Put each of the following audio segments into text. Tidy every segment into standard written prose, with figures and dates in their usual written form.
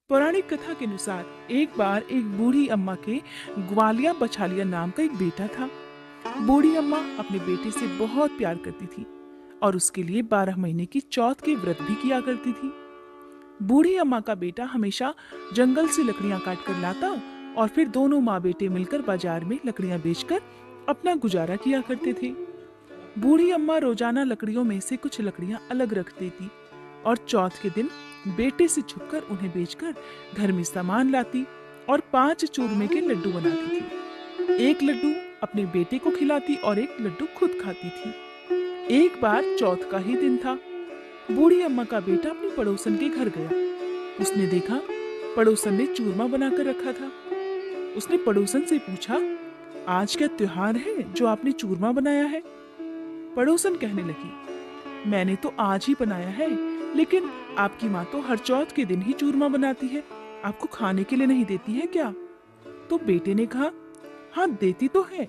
पौराणिक कथा के अनुसार एक बार एक बूढ़ी अम्मा के ग्वालिया बछालिया नाम का एक बेटा था। बूढ़ी अम्मा अपने बेटे से बहुत प्यार करती थी और उसके लिए 12 महीने की चौथ के व्रत भी किया करती थी। बूढ़ी अम्मा का बेटा हमेशा जंगल से लकड़ियां काट कर लाता और फिर दोनों माँ बेटे मिलकर बाजार में लकड़ियां बेचकर अपना गुजारा किया करते थे। बूढ़ी अम्मा रोजाना लकड़ियों में से कुछ लकड़ियां अलग रख देती और चौथ के दिन बेटे से छुपकर उन्हें बेचकर घर में सामान लाती और 5 चूरमे के लड्डू बनाती थी। एक लड्डू अपने बेटे को खिलाती और एक लड्डू खुद खाती थी। एक बार चौथ का ही दिन था। बूढ़ी अम्मा का बेटा अपनी पड़ोसन के घर गया। उसने देखा पड़ोसन ने चूरमा बनाकर रखा था। उसने पड़ोसन से पूछा, आज क्या त्योहार है जो आपने चूरमा बनाया है? पड़ोसन कहने लगी, मैंने तो आज ही बनाया है, लेकिन आपकी माँ तो हर चौथ के दिन ही चूरमा बनाती है, आपको खाने के लिए नहीं देती है क्या? तो बेटे ने कहा, हाँ देती तो है।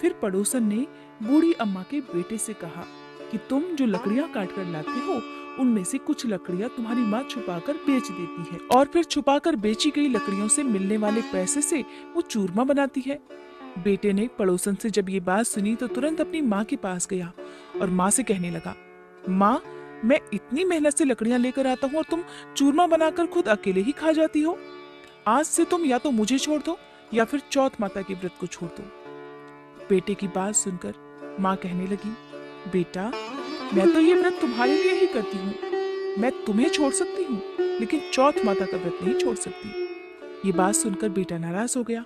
फिर पड़ोसन ने बूढ़ी अम्मा के बेटे से कहा कि तुम जो लकड़ियां काट कर लाते हो उनमें से कुछ लकड़ियां तुम्हारी माँ छुपाकर बेच देती है और फिर छुपाकर बेची गई लकड़ियों से मिलने वाले पैसे से वो चूरमा बनाती है। बेटे ने पड़ोसन से जब ये बात सुनी तो तुरंत अपनी माँ के पास गया और माँ से कहने लगा, माँ मैं इतनी मेहनत से लकड़ियां लेकर आता हूँ और तुम चूरमा बनाकर खुद अकेले ही खा जाती हो। आज से तुम या तो मुझे छोड़ दो या फिर चौथ माता के व्रत को छोड़ दो। बेटे की बात सुनकर माँ कहने लगी, बेटा मैं तो ये व्रत तुम्हारे लिए ही करती हूँ, मैं तुम्हें छोड़ सकती हूँ लेकिन चौथ माता का व्रत नहीं छोड़ सकती। ये बात सुनकर बेटा नाराज हो गया।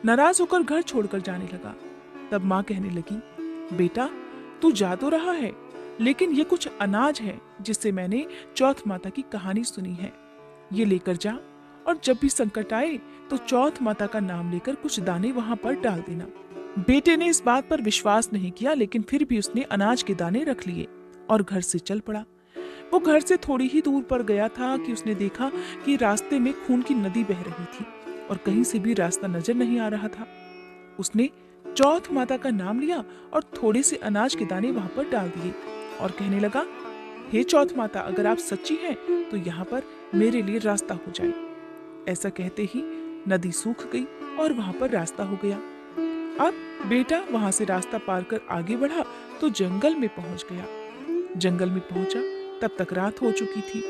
नाराज होकर घर छोड़कर जाने लगा। तब माँ कहने लगी, बेटा तू जा तो रहा है लेकिन ये कुछ अनाज है जिससे मैंने चौथ माता की कहानी सुनी है, ये लेकर जा और जब भी संकट आए तो चौथ माता का नाम लेकर कुछ दाने वहां पर डाल देना। बेटे ने इस बात पर विश्वास नहीं किया लेकिन फिर भी उसने अनाज के दाने रख लिए और घर से चल पड़ा। वो घर से थोड़ी ही दूर पर गया था कि उसने देखा कि रास्ते में खून की नदी बह रही थी और कहीं से भी रास्ता नजर नहीं आ रहा था। उसने चौथ माता का नाम लिया और थोड़े से अनाज के दाने वहां पर डाल दिए और कहने लगा, हे चौथ माता अगर आप सच्ची हैं तो यहाँ पर मेरे लिए रास्ता हो जाए। ऐसा कहते ही नदी सूख गई और वहां पर रास्ता हो गया। अब बेटा वहां से रास्ता पार कर आगे बढ़ा तो जंगल में पहुंच गया। जंगल में पहुंचा तब तक रात हो चुकी थी।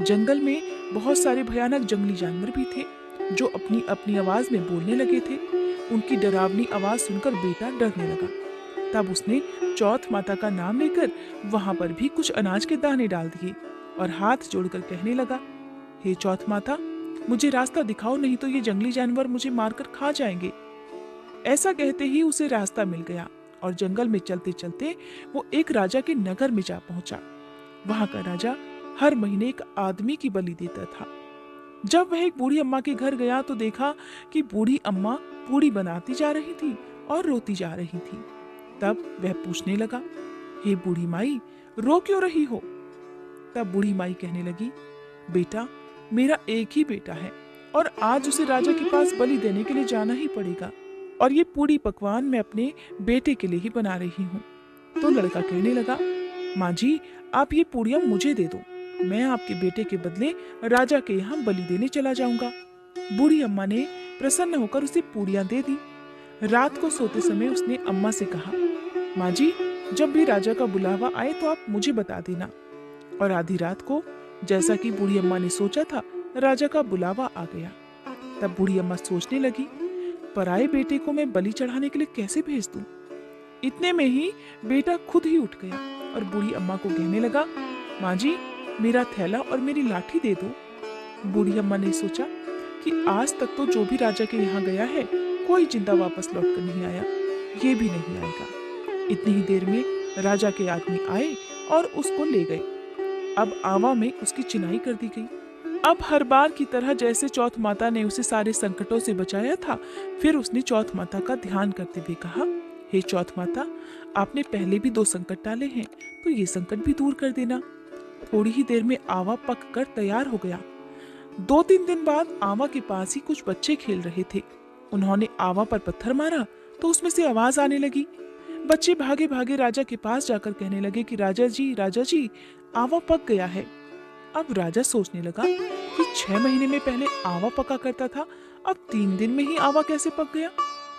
जंगल में बहुत सारे भयानक जंगली जानवर भी थे जो अपनी अपनी आवाज में बोलने लगे थे। उनकी डरावनी आवाज सुनकर बेटा डरने लगा। तब उसने चौथ माता का नाम लेकर वहां पर भी कुछ अनाज के दाने डाल दिए और हाथ जोड़कर कहने लगा, हे चौथ माता मुझे रास्ता दिखाओ, नहीं तो ये जंगली जानवर मुझे मारकर खा जाएंगे। ऐसा कहते ही उसे रास्ता मिल गया और जंगल में चलते चलते वो एक राजा के नगर में जा पहुंचा। वहां का राजा हर महीने एक आदमी की बलि देता था। जब वह एक बूढ़ी अम्मा के घर गया तो देखा कि बूढ़ी अम्मा पूड़ी बनाती जा रही थी और रोती जा रही थी। तब वह पूछने लगा, हे बूढ़ी माई रो क्यों रही हो? तब बूढ़ी माई कहने लगी, बेटा मेरा एक ही बेटा है और आज उसे राजा के पास बलि देने के लिए जाना ही पड़ेगा और ये पूरी पकवान मैं अपने बेटे के लिए ही बना रही हूँ। तो लड़का कहने लगा, माँ जी आप ये पूड़ियाँ मुझे दे दो, मैं आपके बेटे के बदले राजा के यहाँ बलि देने चला जाऊंगा। बूढ़ी अम्मा ने प्रसन्न होकर उसे पूड़ियाँ दे दी। रात को सोते समय उसने अम्मा से कहा, माँ जी जब भी राजा का बुलावा आए तो आप मुझे बता देना। और आधी रात को जैसा कि बूढ़ी अम्मा ने सोचा था राजा का बुलावा आ गया। तब बूढ़ी अम्मा सोचने लगी, पराये बेटे को मैं बलि चढ़ाने के लिए कैसे भेज दूं? इतने में ही बेटा खुद ही उठ गया और बूढ़ी अम्मा को कहने लगा, माँ जी मेरा थैला और मेरी लाठी दे दो। बूढ़ी अम्मा ने सोचा कि आज तक तो जो भी राजा के यहाँ गया है कोई जिंदा वापस लौट कर नहीं आया, ये भी नहीं आएगा। इतनी ही देर में राजा के आदमी आए और उसको ले गए। अब आवा में उसकी चिनाई कर दी गई। अब हर बार की तरह जैसे चौथ माता ने उसे सारे संकटों से बचाया था, फिर उसने चौथ माता का ध्यान करते हुए कहा, हे चौथ माता आपने पहले भी 2 संकट टाले हैं तो ये संकट भी दूर कर देना। थोड़ी ही देर में आवा पक कर तैयार हो गया। 2-3 दिन बाद आवा के पास ही कुछ बच्चे खेल रहे थे। उन्होंने आवा पर पत्थर मारा तो उसमें से आवाज आने लगी। बच्चे भागे भागे राजा के पास जाकर कहने लगे कि राजा जी आवा पक गया है। अब राजा सोचने लगा कि 6 महीने में पहले आवा पका करता था, अब 3 दिन में ही आवा कैसे पक गया?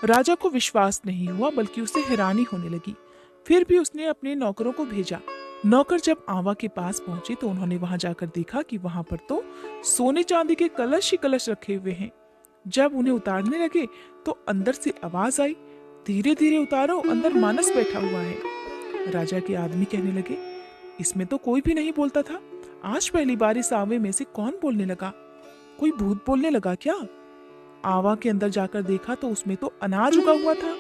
राजा को विश्वास नहीं हुआ, बल्कि उसे हैरानी होने लगी। फिर भी उसने अपने नौकरों को भेजा। नौकर जब आवा के पास पहुंचे तो उन्होंने वहां जाकर देखा कि वहां पर तो सोने चांदी के कलश ही कलश रखे हुए हैं। जब उन्हें उतारने लगे तो अंदर से आवाज आई, धीरे धीरे उतारो, अंदर मानस बैठा हुआ है। राजा के आदमी कहने लगे, इसमें तो कोई भी नहीं बोलता था, आज पहली बार इस आवे में से कौन बोलने लगा? कोई भूत बोलने लगा क्या? आवा के अंदर जाकर देखा तो उसमें तो अनाज उगा हुआ था।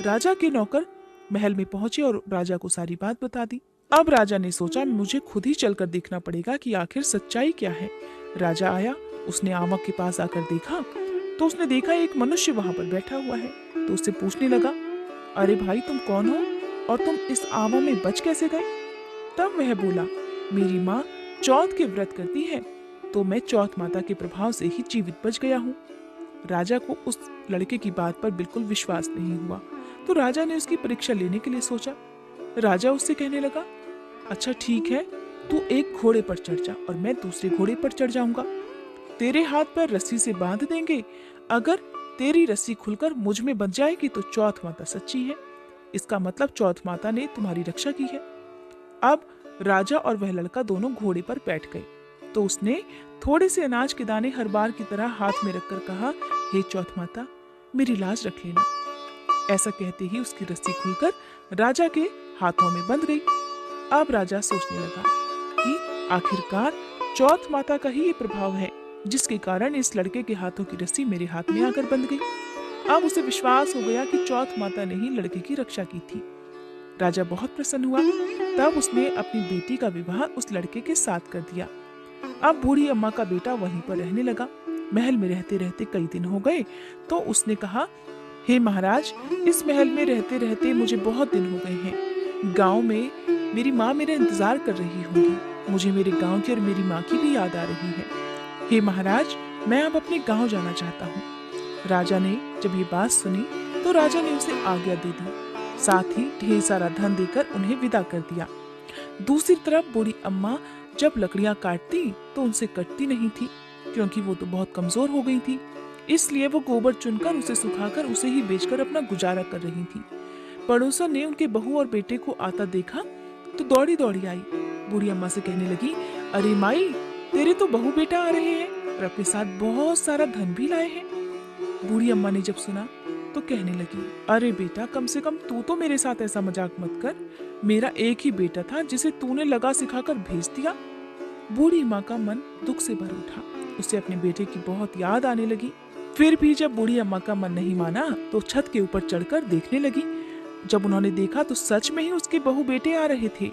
राजा के नौकर महल में पहुंचे और राजा को सारी बात बता दी। अब राजा ने सोचा, मुझे खुद ही चलकर देखना पड़ेगा कि आखिर सच्चाई क्या है। राजा आया, उसने आवा के पास आकर देखा तो उसने देखा एक मनुष्य वहां पर बैठा हुआ है। तो उससे पूछने लगा, अरे भाई, तुम कौन हो और तुम इस आवा में बच कैसे गए? तब वह बोला, मेरी माँ चौथ के व्रत करती है, तो मैं चौथ माता के प्रभाव से ही जीवित बच गया हूँ। राजा को उस लड़के की बात पर बिल्कुल विश्वास नहीं हुआ, तो राजा ने उसकी परीक्षा लेने के लिए सोचा। राजा उससे कहने लगा, अच्छा ठीक है, तू एक घोड़े पर चढ़ जा और मैं दूसरे घोड़े पर चढ़ जाऊंगा। तेरे हाथ पर रस्सी से बांध देंगे, अगर तेरी रस्सी खुलकर मुझ में बंध जाएगी तो चौथ माता सच्ची है, इसका मतलब चौथ माता ने तुम्हारी रक्षा की है। अब राजा और वह लड़का दोनों घोड़े पर बैठ गए। तो उसने थोड़े से अनाज के दाने हर बार की तरह हाथ में रखकर कहा, हे चौथ माता, मेरी लाज रख लेना। ऐसा कहते ही उसकी रस्सी खुलकर राजा के हाथों में बंध गई। अब राजा सोचने लगा कि आखिरकार चौथ माता का ही ये प्रभाव है जिसके कारण इस लड़के के हाथों की रस्सी मेरे हाथ में आकर बंध गई। अब उसे विश्वास हो गया कि चौथ माता ने ही लड़के की रक्षा की थी। राजा बहुत प्रसन्न हुआ। तब उसने अपनी बेटी का विवाह उस लड़के के साथ कर दिया। अब बूढ़ी अम्मा का बेटा वहीं पर रहने लगा। महल में रहते रहते कई दिन हो गए तो उसने कहा, हे महाराज, इस महल में रहते रहते मुझे बहुत दिन हो गए हैं। गांव में मेरी माँ मेरा इंतजार कर रही होगी, मुझे मेरे गांव की और मेरी माँ की भी याद आ रही है। हे महाराज, मैं अब अपने गांव जाना चाहता हूँ। राजा ने जब ये बात सुनी तो राजा ने उसे आज्ञा दे दी, साथ ही ढेर सारा धन देकर उन्हें विदा कर दिया। दूसरी तरफ बूढ़ी अम्मा जब लकड़ियां काटती तो उनसे कटती नहीं थी, क्योंकि वो तो बहुत कमजोर हो गई थी। इसलिए वो गोबर चुनकर उसे सुखाकर उसे ही बेचकर अपना गुजारा कर रही थी। पड़ोसन ने उनके बहू और बेटे को आता देखा तो दौड़ी दौड़ी आई। बूढ़ी अम्मा से कहने लगी, अरे माई, तेरे तो बहू बेटा आ रहे हैं और अपने साथ बहुत सारा धन भी लाए हैं। बूढ़ी अम्मा ने जब सुना तो कहने लगी, अरे बेटा, कम से कम तू तो मेरे साथ ऐसा मजाक मत कर। मेरा एक ही बेटा था जिसे तूने लगा सिखाकर भेज दिया। बूढ़ी माँ का मन दुख से भर उठा। उसे अपने बेटे की बहुत याद आने लगी। फिर भी जब बूढ़ी अम्मा का मन नहीं माना तो छत के ऊपर चढ़कर देखने लगी। जब उन्होंने देखा तो सच में ही उसके बहू बेटे आ रहे थे।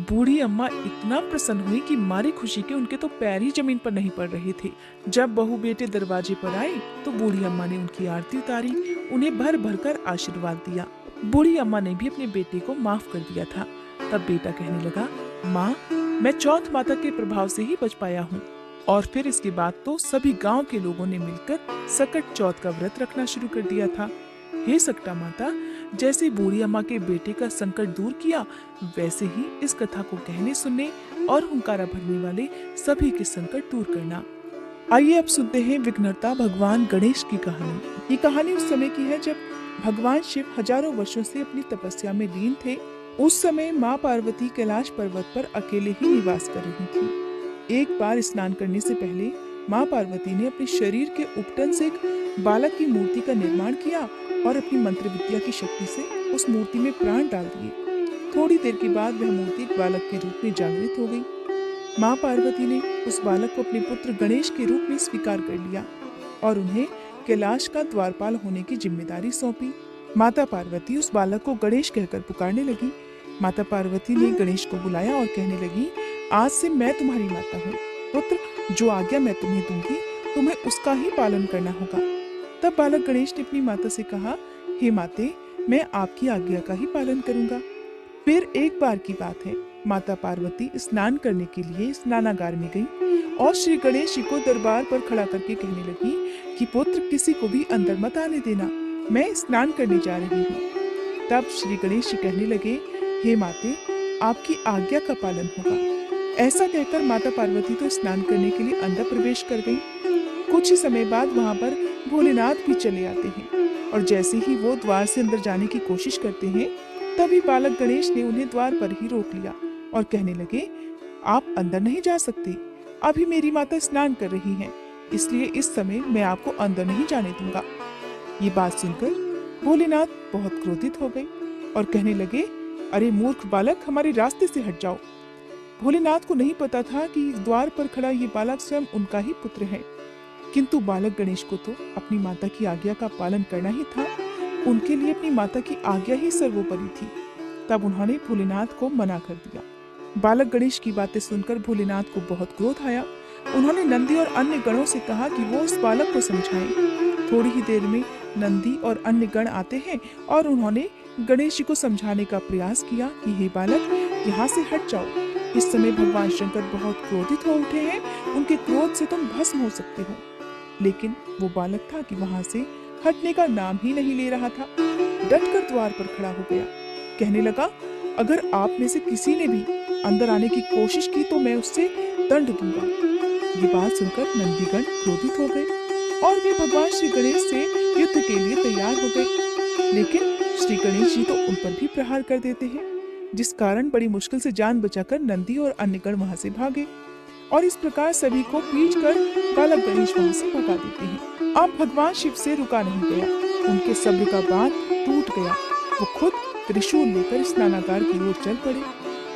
बूढ़ी अम्मा इतना प्रसन्न हुई कि मारी खुशी के उनके तो पैर ही जमीन पर नहीं पड़ रहे थे। जब बहू बेटे दरवाजे पर आए तो बूढ़ी अम्मा ने उनकी आरती उतारी, उन्हें भर भर कर आशीर्वाद दिया। बूढ़ी अम्मा ने भी अपने बेटे को माफ कर दिया था। तब बेटा कहने लगा, माँ, मैं चौथ माता के प्रभाव से ही बच पाया हूँ। और फिर इसके बाद तो सभी गांव के लोगों ने मिलकर सकट चौथ का व्रत रखना शुरू कर दिया था। हे सकटा माता, जैसे बूढ़ी अम्मा के बेटे का संकट दूर किया, वैसे ही इस कथा को कहने सुनने और हुंकारा भरने वाले सभी के संकट दूर करना। आइए अब सुनते हैं विघ्नहर्ता भगवान गणेश की कहानी। ये कहानी उस समय की है जब भगवान शिव हजारों वर्षों से अपनी तपस्या में लीन थे। उस समय माँ पार्वती कैलाश पर्वत पर अकेले ही निवास कर रही थी। एक बार स्नान करने से पहले माँ पार्वती ने अपने शरीर के उपटन से एक बालक की मूर्ति का निर्माण किया और अपनी मंत्र विद्या की शक्ति से उस मूर्ति में प्राण डाल दिए। थोड़ी देर के बाद वह मूर्ति एक बालक के रूप में जागृत हो गई। माँ पार्वती ने उस बालक को अपने पुत्र गणेश के रूप में स्वीकार कर लिया और उन्हें कैलाश का द्वारपाल होने की जिम्मेदारी सौंपी। माता पार्वती उस बालक को गणेश कहकर पुकारने लगी। माता पार्वती ने गणेश को बुलाया और कहने लगी, आज से मैं तुम्हारी माता हूँ। पुत्र, जो आज्ञा मैं तुम्हें दूंगी तुम्हें उसका ही पालन करना होगा। तब बालक गणेश ने अपनी माता से कहा, हे माते, मैं आपकी आज्ञा का ही पालन करूंगा। फिर एक बार की बात है, माता पार्वती स्नान करने के लिए स्नानागार में गई और श्री गणेश जी को दरबार पर खड़ा करके कहने लगी कि पुत्र, किसी को भी अंदर मत आने देना, मैं स्नान करने जा रही हूँ। तब श्री गणेश जी कहने लगे, हे माते, आपकी आज्ञा का पालन होगा। ऐसा कहकर माता पार्वती तो स्नान करने के लिए अंदर प्रवेश कर गई। कुछ ही समय बाद वहां पर भोलेनाथ भी चले आते हैं और जैसे ही वो द्वार से अंदर जाने की कोशिश करते हैं, तभी बालक गणेश ने उन्हें द्वार पर ही रोक लिया और कहने लगे, आप अंदर नहीं जा सकते, अभी मेरी माता स्नान कर रही हैं, इसलिए इस समय मैं आपको अंदर नहीं जाने दूंगा। ये बात सुनकर भोलेनाथ बहुत क्रोधित हो गए और कहने लगे, अरे मूर्ख बालक, हमारे रास्ते से हट जाओ। भोलेनाथ को नहीं पता था कि द्वार पर खड़ा ये बालक स्वयं उनका ही पुत्र है, किंतु बालक गणेश को तो अपनी माता की आज्ञा का पालन करना ही था। उनके लिए अपनी माता की आज्ञा ही सर्वोपरि थी। तब उन्होंने भोलेनाथ को मना कर दिया। बालक गणेश की बातें सुनकर भोलेनाथ को बहुत क्रोध आया। उन्होंने नंदी और अन्य गणों से कहा कि वो उस बालक को समझाएं। थोड़ी ही देर में नंदी और अन्य गण आते हैं और उन्होंने गणेश जी को समझाने का प्रयास किया कि हे बालक, यहाँ से हट जाओ। इस समय भगवान शंकर बहुत क्रोधित हो उठे हैं, उनके क्रोध से तुम भस्म हो सकते हो। लेकिन वो बालक था कि वहां से हटने का नाम ही नहीं ले रहा था। डटकर द्वार पर खड़ा हो गया, कहने लगा, अगर आप में से किसी ने भी अंदर आने की कोशिश की तो मैं उससे दंड दूंगा। ये बात सुनकर नंदीगण क्रोधित हो गए और वे भगवान श्री गणेश से युद्ध के लिए तैयार हो गए। लेकिन श्री गणेश जी तो उन पर भी प्रहार कर देते हैं, जिस कारण बड़ी मुश्किल से जान बचाकर नंदी और अन्य गण वहां से भागे और इस प्रकार सभी को पीट कर बालक गणेश वहां से भगा देते हैं। अब भगवान शिव से रुका नहीं गया, उनके सब्र का बांध टूट गया। वो खुद त्रिशूल लेकर स्नानागार की ओर चल पड़े।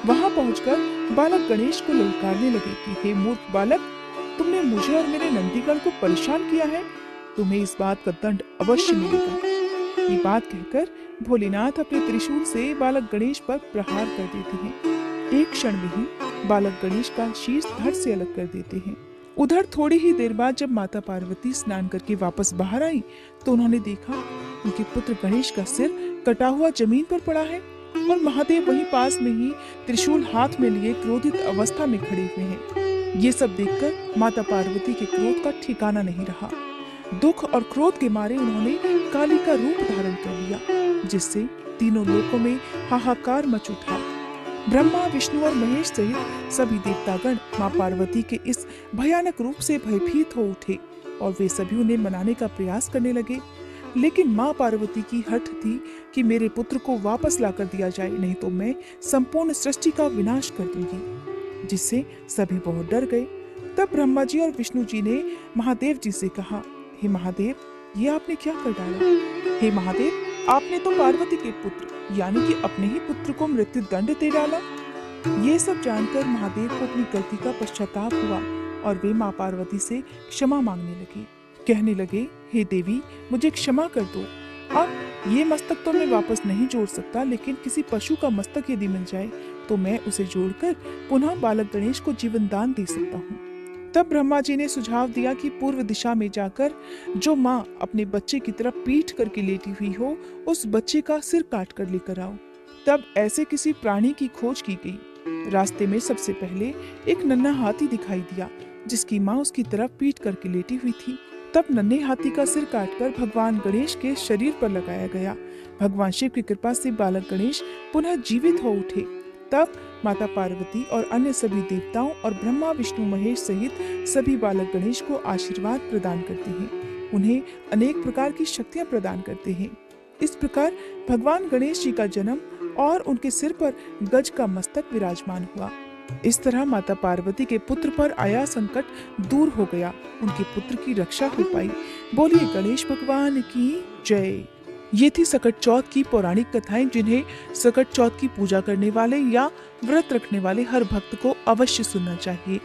वहां पहुंचकर बालक गणेश को ललकारने लगे कि हे मूर्ख बालक, तुमने मुझे और मेरे नंदीगण को परेशान किया है, तुम्हें इस बात का दंड अवश्य मिलेगा। ये बात कहकर भोलेनाथ अपने त्रिशूल से बालक गणेश पर प्रहार कर देते हैं। एक क्षण में ही बालक गणेश का शीश धड़ से अलग कर देते हैं। उधर थोड़ी ही देर बाद जब माता पार्वती स्नान करके वापस बाहर आई तो उन्होंने देखा उनके पुत्र गणेश का सिर कटा हुआ जमीन पर पड़ा है और महादेव वहीं पास में ही त्रिशूल हाथ में लिए क्रोधित अवस्था में खड़े हुए हैं। ये सब देखकर माता पार्वती के क्रोध का ठिकाना नहीं रहा। दुख और क्रोध के मारे उन्होंने काली का रूप धारण कर लिया, जिससे तीनों लोकों में हाहाकार मच उठा। ब्रह्मा, विष्णु और महेश सहित सभी देवतागण माँ पार्वती के इस भयानक रूप से भयभीत हो उठे और वे सभी उन्हें मनाने का प्रयास करने लगे। लेकिन माँ पार्वती की हठ थी कि मेरे पुत्र को वापस लाकर दिया जाए, नहीं तो मैं संपूर्ण सृष्टि का विनाश कर दूंगी, जिससे सभी बहुत डर गए। तब ब्रह्मा जी और विष्णु जी ने महादेव जी से कहा, हे महादेव, ये आपने क्या कर डाला? हे महादेव, आपने तो पार्वती के पुत्र यानी कि अपने ही पुत्र को मृत्यु दंड दे डाला। ये सब जानकर महादेव को अपनी गलती का पश्चाताप हुआ और वे माँ पार्वती से क्षमा मांगने लगे। कहने लगे, हे देवी, मुझे क्षमा कर दो। अब ये मस्तक तो मैं वापस नहीं जोड़ सकता, लेकिन किसी पशु का मस्तक यदि मिल जाए तो मैं उसे जोड़कर पुनः बालक गणेश को जीवन दान दे सकता हूँ। तब ब्रह्मा जी ने सुझाव दिया कि पूर्व दिशा में जाकर जो माँ अपने बच्चे की तरफ पीठ करके लेटी हुई हो, उस बच्चे का सिर काट कर लेकर आओ। तब ऐसे किसी प्राणी की खोज की गई। रास्ते में सबसे पहले एक नन्हा हाथी दिखाई दिया, जिसकी माँ उसकी तरफ पीठ करके लेटी हुई थी। तब नन्हे हाथी का सिर काटकर भगवान गणेश के शरीर पर लगाया गया। भगवान शिव की कृपा से बालक गणेश पुनः जीवित हो उठे। तब माता पार्वती और अन्य सभी देवताओं और ब्रह्मा, विष्णु, महेश सहित सभी बालक गणेश को आशीर्वाद प्रदान करते हैं, उन्हें अनेक प्रकार की शक्तियां प्रदान करते हैं। इस प्रकार भगवान गणेश जी का जन्म और उनके सिर पर गज का मस्तक विराजमान हुआ। इस तरह माता पार्वती के पुत्र पर आया संकट दूर हो गया, उनके पुत्र की रक्षा हो पाई। बोलिए गणेश भगवान की जय। ये थी सकट चौथ की पौराणिक कथाएं, जिन्हें सकट चौथ की पूजा करने वाले या व्रत रखने वाले हर भक्त को अवश्य सुनना चाहिए।